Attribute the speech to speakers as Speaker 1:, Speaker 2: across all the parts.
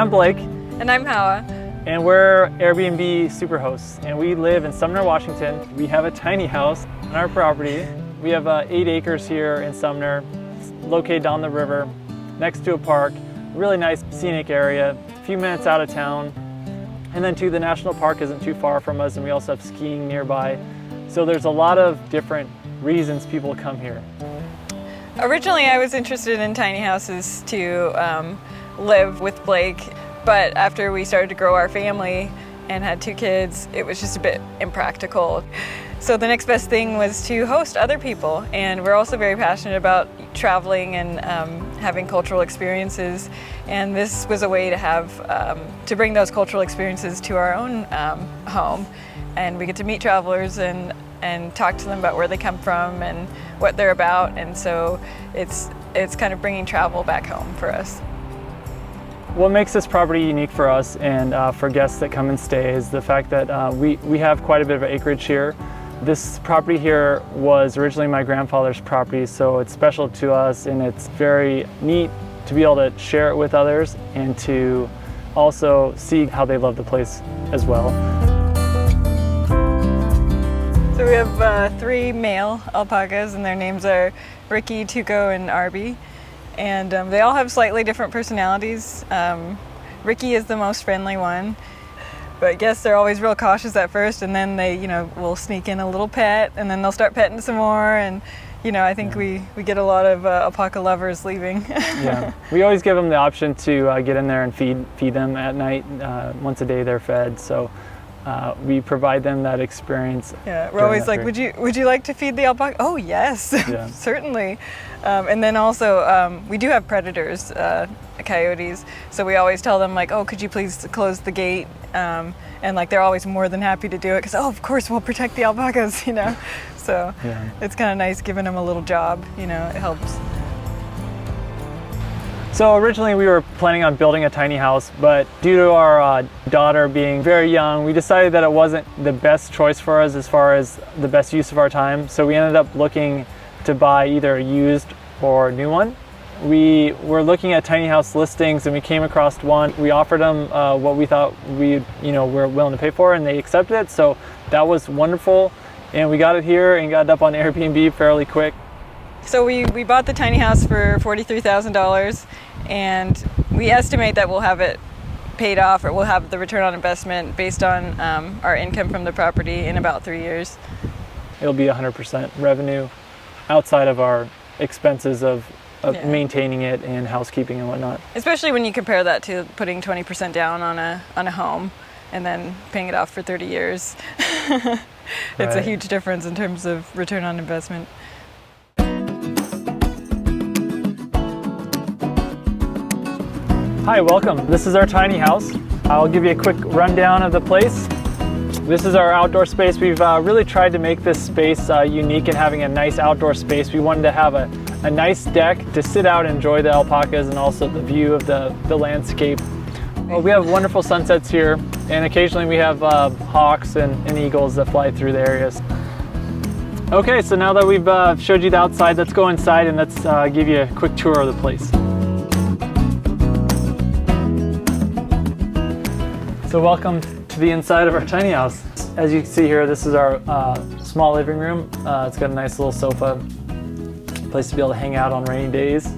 Speaker 1: I'm Blake.
Speaker 2: And I'm Hawa.
Speaker 1: And we're Airbnb superhosts. And we live in Sumner, Washington. We have a tiny house on our property. We have 8 acres here in Sumner, located down the river, next to a park. Really nice scenic area, a few minutes out of town. And then too, the national park isn't too far from us, and we also have skiing nearby. So there's a lot of different reasons people come here.
Speaker 2: Originally, I was interested in tiny houses to live with Blake, but after we started to grow our family and had 2 kids, it was just a bit impractical. So the next best thing was to host other people, and we're also very passionate about traveling and having cultural experiences, and this was a way to have to bring those cultural experiences to our own home, and we get to meet travelers and talk to them about where they come from and what they're about, and so it's kind of bringing travel back home for us.
Speaker 1: What makes this property unique for us and for guests that come and stay is the fact that we have quite a bit of acreage here. This property here was originally my grandfather's property, so it's special to us, and it's very neat to be able to share it with others and to also see how they love the place as well.
Speaker 2: So we have 3 male alpacas, and their names are Ricky, Tuco, and Arby. And they all have slightly different personalities. Ricky is the most friendly one, but guests are always real cautious at first, and then they, will sneak in a little pet, and then they'll start petting some more, and I think we get a lot of alpaca lovers leaving.
Speaker 1: Yeah, we always give them the option to get in there and feed them at night. Once a day they're fed, so we provide them that experience.
Speaker 2: Yeah, we're always like, would you like to feed the alpaca? Oh yes, yeah. Certainly. And then also we do have predators, coyotes, so we always tell them like, oh, could you please close the gate? And like they're always more than happy to do it because, oh, of course we'll protect the alpacas, So yeah. It's kind of nice giving them a little job, it helps.
Speaker 1: So originally we were planning on building a tiny house, but due to our daughter being very young, we decided that it wasn't the best choice for us as far as the best use of our time. So we ended up looking to buy either a used or a new one. We were looking at tiny house listings, and we came across one. We offered them what we thought we were willing to pay for, and they accepted it. So that was wonderful, and we got it here and got it up on Airbnb fairly quick.
Speaker 2: So we bought the tiny house for $43,000, and we estimate that we'll have it paid off, or we'll have the return on investment based on our income from the property in about 3 years.
Speaker 1: It'll be 100% revenue outside of our expenses of maintaining it and housekeeping and whatnot.
Speaker 2: Especially when you compare that to putting 20% down on a home and then paying it off for 30 years. It's a huge difference in terms of return on investment.
Speaker 1: Hi, welcome. This is our tiny house. I'll give you a quick rundown of the place. This is our outdoor space. We've really tried to make this space unique in having a nice outdoor space. We wanted to have a nice deck to sit out and enjoy the alpacas and also the view of the landscape. Well, we have wonderful sunsets here, and occasionally we have hawks and eagles that fly through the areas. Okay, so now that we've showed you the outside, let's go inside and let's give you a quick tour of the place. So welcome to the inside of our tiny house. As you can see here, this is our small living room. It's got a nice little sofa, place to be able to hang out on rainy days.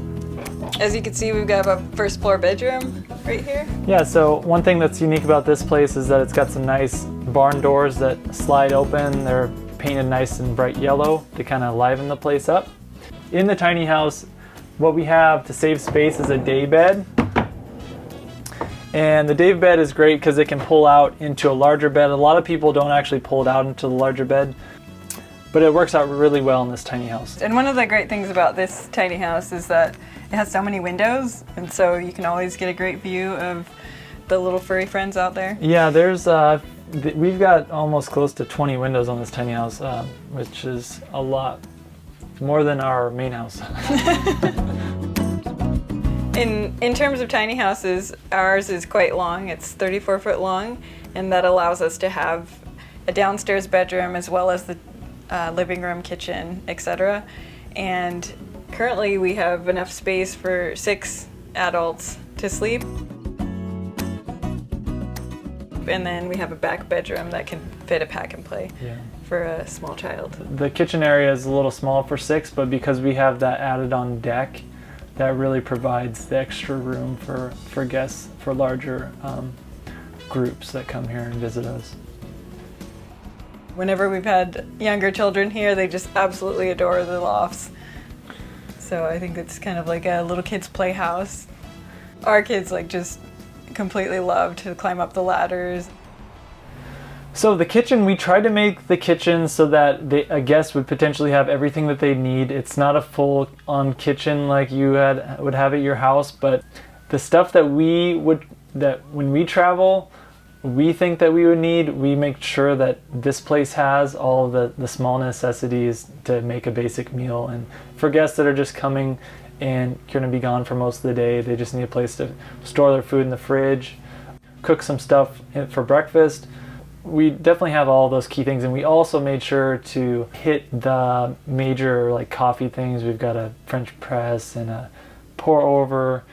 Speaker 2: As you can see, we've got a first floor bedroom right here.
Speaker 1: Yeah, so one thing that's unique about this place is that it's got some nice barn doors that slide open. They're painted nice and bright yellow to kind of liven the place up. In the tiny house, what we have to save space is a day bed. And the day bed is great because it can pull out into a larger bed. A lot of people don't actually pull it out into the larger bed, but it works out really well in this tiny house.
Speaker 2: And one of the great things about this tiny house is that it has so many windows, and so you can always get a great view of the little furry friends out there.
Speaker 1: Yeah, we've got almost close to 20 windows on this tiny house, which is a lot more than our main house.
Speaker 2: In terms of tiny houses, ours is quite long. It's 34 foot long, and that allows us to have a downstairs bedroom as well as the living room, kitchen, etc. And currently we have enough space for 6 adults to sleep. and then we have a back bedroom that can fit a pack and play for a small child.
Speaker 1: The kitchen area is a little small for 6, but because we have that added on deck, that really provides the extra room for guests, for larger groups that come here and visit us.
Speaker 2: Whenever we've had younger children here, they just absolutely adore the lofts. So I think it's kind of like a little kid's playhouse. Our kids like just completely love to climb up the ladders.
Speaker 1: So the kitchen, we tried to make the kitchen so that a guest would potentially have everything that they need. It's not a full-on kitchen like you would have at your house, but the stuff that when we travel, we think that we would need, we make sure that this place has all of the small necessities to make a basic meal. And for guests that are just coming and going to be gone for most of the day, they just need a place to store their food in the fridge, cook some stuff for breakfast. We definitely have all those key things, and we also made sure to hit the major like coffee things. We've got a French press and a pour over.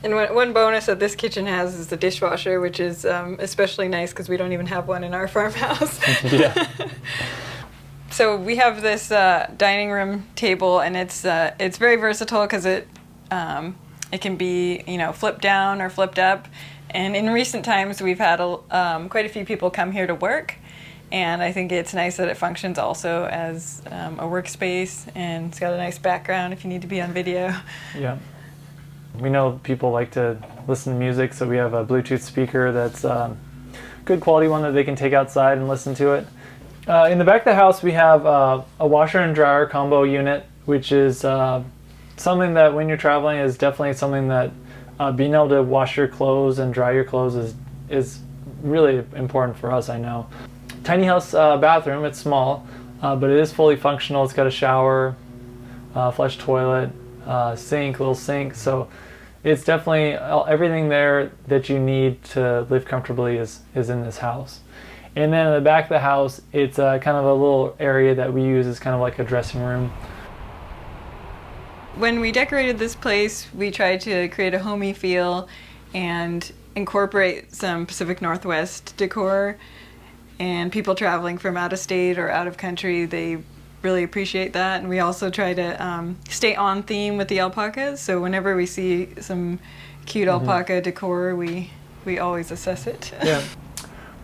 Speaker 2: And one bonus that this kitchen has is the dishwasher, which is especially nice because we don't even have one in our farmhouse.
Speaker 1: Yeah.
Speaker 2: So we have this dining room table, and it's very versatile because it can be flipped down or flipped up. And in recent times, we've had quite a few people come here to work, and I think it's nice that it functions also as a workspace, and it's got a nice background if you need to be on video.
Speaker 1: Yeah. We know people like to listen to music, so we have a Bluetooth speaker that's a good quality one that they can take outside and listen to it. In the back of the house, we have a washer and dryer combo unit, which is something that when you're traveling is definitely something that being able to wash your clothes and dry your clothes is really important for us, I know. Tiny house bathroom, it's small, but it is fully functional. It's got a shower, flush toilet, little sink, so it's definitely everything there that you need to live comfortably is in this house. And then in the back of the house, it's kind of a little area that we use as kind of like a dressing room.
Speaker 2: When we decorated this place, we tried to create a homey feel and incorporate some Pacific Northwest decor. And people traveling from out of state or out of country, they really appreciate that. And we also try to stay on theme with the alpacas. So whenever we see some cute alpaca decor, we always assess it.
Speaker 1: Yeah.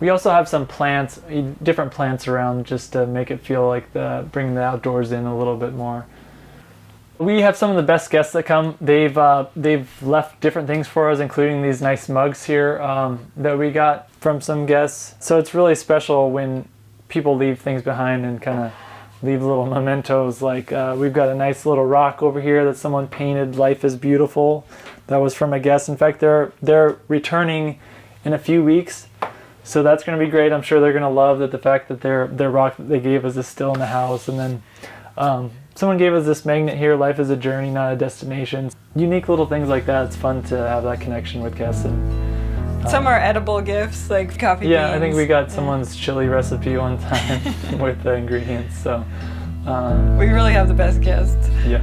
Speaker 1: We also have some plants, different plants around, just to make it feel like bringing the outdoors in a little bit more. We have some of the best guests that come. They've left different things for us, including these nice mugs here that we got from some guests. So it's really special when people leave things behind and kind of leave little mementos. Like we've got a nice little rock over here that someone painted, "Life is Beautiful." That was from a guest. In fact, they're returning in a few weeks, so that's going to be great. I'm sure they're going to love the fact that their rock that they gave us is still in the house. And then someone gave us this magnet here, "Life is a journey, not a destination." Unique little things like that. It's fun to have that connection with guests. And
Speaker 2: some are edible gifts, like coffee beans.
Speaker 1: Yeah, I think we got someone's chili recipe one time with the ingredients. So
Speaker 2: we really have the best guests.
Speaker 1: Yeah.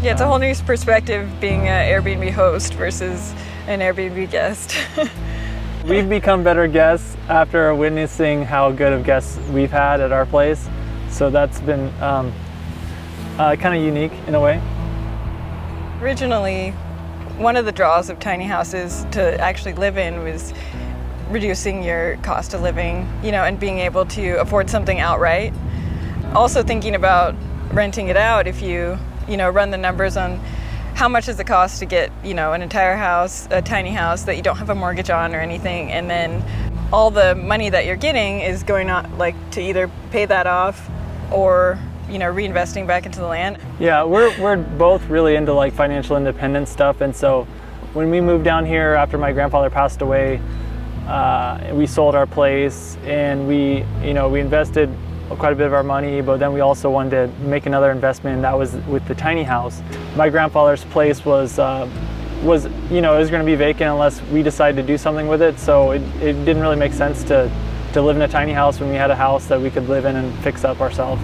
Speaker 2: Yeah, it's a whole new perspective being an Airbnb host versus an Airbnb guest.
Speaker 1: We've become better guests after witnessing how good of guests we've had at our place. So that's been kind of unique in a way.
Speaker 2: Originally, one of the draws of tiny houses to actually live in was reducing your cost of living, and being able to afford something outright. Also thinking about renting it out if you run the numbers on how much does it cost to get, an entire house, a tiny house that you don't have a mortgage on or anything, and then all the money that you're getting is going on to either pay that off or, reinvesting back into the land.
Speaker 1: Yeah, we're both really into financial independence stuff, and so when we moved down here after my grandfather passed away, we sold our place and we invested quite a bit of our money, but then we also wanted to make another investment, and that was with the tiny house. My grandfather's place was it was going to be vacant unless we decided to do something with it, so it didn't really make sense to live in a tiny house when we had a house that we could live in and fix up ourselves.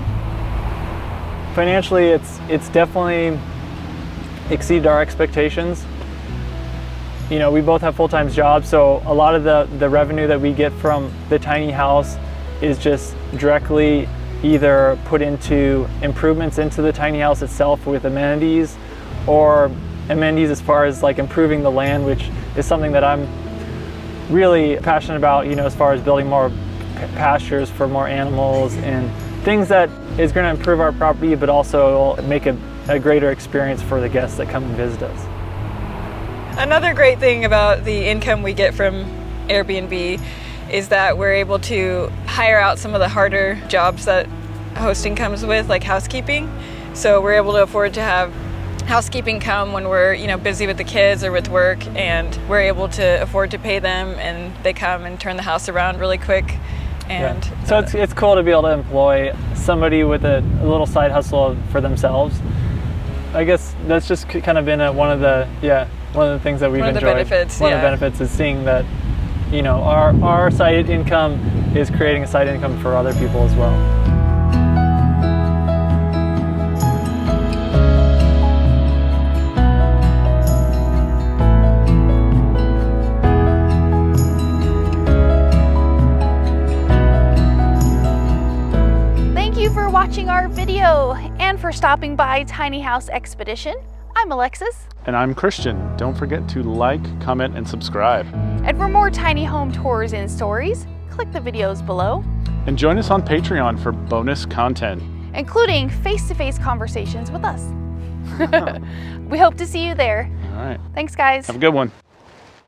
Speaker 1: Financially, it's definitely exceeded our expectations. You know, we both have full-time jobs, so a lot of the revenue that we get from the tiny house is just directly either put into improvements into the tiny house itself with amenities, or amenities as far as like improving the land, which is something that I'm really passionate about, you know, as far as building more pastures for more animals and things that is going to improve our property, but also make a greater experience for the guests that come and visit us.
Speaker 2: Another great thing about the income we get from Airbnb is that we're able to hire out some of the harder jobs that hosting comes with, like housekeeping. So we're able to afford to have housekeeping come when we're, you know, busy with the kids or with work, and we're able to afford to pay them, and they come and turn the house around really quick. And
Speaker 1: so it's cool to be able to employ somebody with a little side hustle for themselves. I guess that's just kind of been one of the things that we've enjoyed. One of the benefits is seeing that, you know, our side income is creating a side income for other people as well.
Speaker 3: Thank you for watching our video and for stopping by Tiny House Expedition. I'm Alexis.
Speaker 4: And I'm Christian. Don't forget to like, comment, and subscribe.
Speaker 3: And for more tiny home tours and stories, click the videos below.
Speaker 4: And join us on Patreon for bonus content,
Speaker 3: including face-to-face conversations with us. We hope to see you there.
Speaker 4: All right.
Speaker 3: Thanks, guys.
Speaker 4: Have a good one.